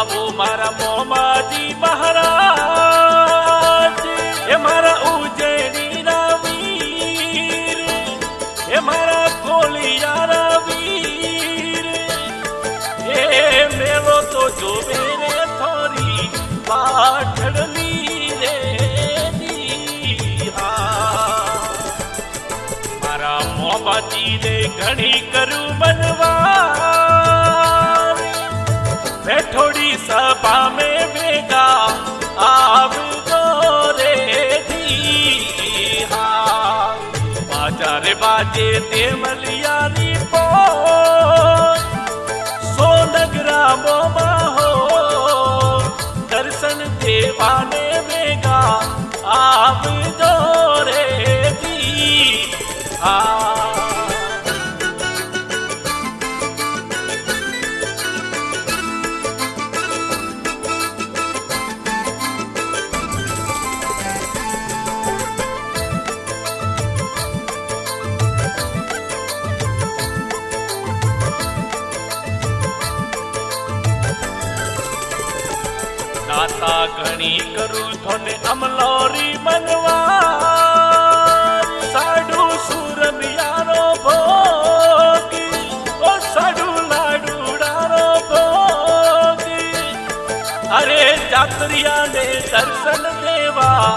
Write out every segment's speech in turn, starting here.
આવો મારા મોમાજી મહારાજ, એ મારા ઉજ્જૈનીના વીર, એ મારા કોલિયારા વીર, એ મેળો તો જોવે રે થોરી પાટણની રે હા. મારા મોમાજી ને ઘણી કરું બનવા, બેઠોડી સભા में ભેગા આવજો રે જી હા. બાજારે બાજે તે મલિયાની પોર, સોનગરા મોમાં હો દર્શન દેવાને ભેગા આવજો રે જી હા. દાતા ઘણી કરું થોને અમલોરી મનવા, સાડું સુરમિયારો ભોગી, ઓ સાડું લાડુડારો ભોગી, અરે જાત્રિયાને દર્શન દેવા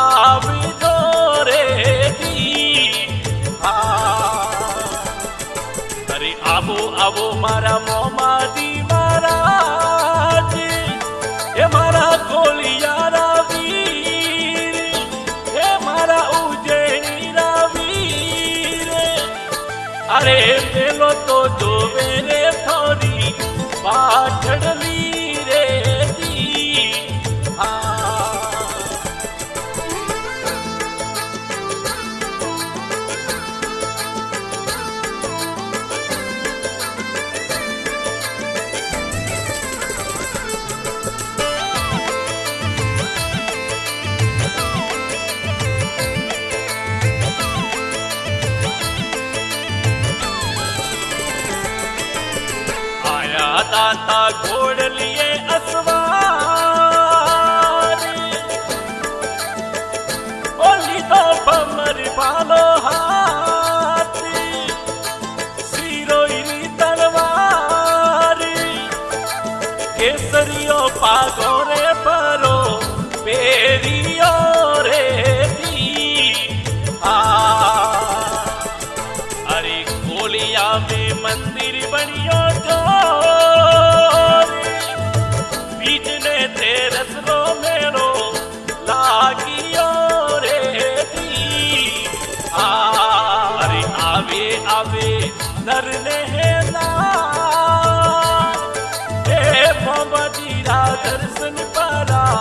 આવજો રે જી હા. અરે આવો આવો મારા મોમાજી મહારાજ, એ મારા કોલિયારા વીર, એ મારા ઉજ્જૈનીના વીર, અરે પેલો તો જોવે રે થોડી પાટણની રે જી હા. દાતા ઘોડ લીએ અસવાર, ઓલી તો ભમર ભાલો હાથ, શિરોઈની તલવાર, કેસરીઓ પાગો રે પરો પેરીઓ રે જી હા. અરે કોલિયા में મંદિર બન્યો જો, આવે નર ને હેલા, હે મોમજીરા દર્શન પરા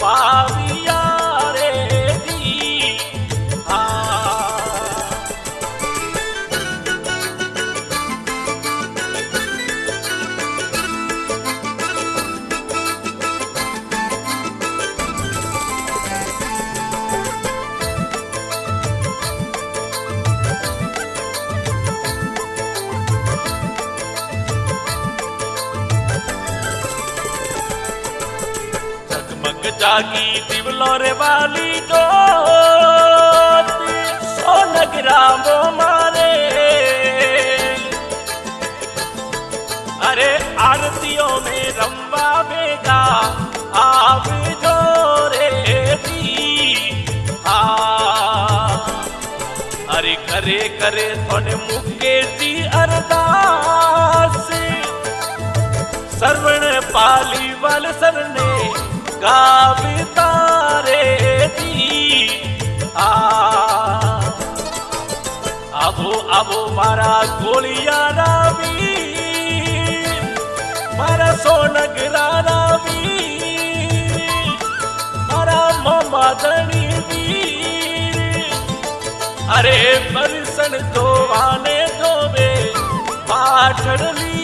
પાવિયા રે જી હા. જાગી દીવલો રે વાલી જોત, સોનગરા મો મારે, અરે આરતીઓ में રમવા ભેગા આવજો રે જી હા. અરે કરે કરે થોને મુકેશજી અરદાસ, સરવણ પાલી વાલ સરને ગાવતા રે જી હા. આવો આવો મારા કોલિયારા વીર, મારા સોનગરાના વીર, મારા મોમાદણી વીર, અરે બરસણ જોવાને જોવે પાટણની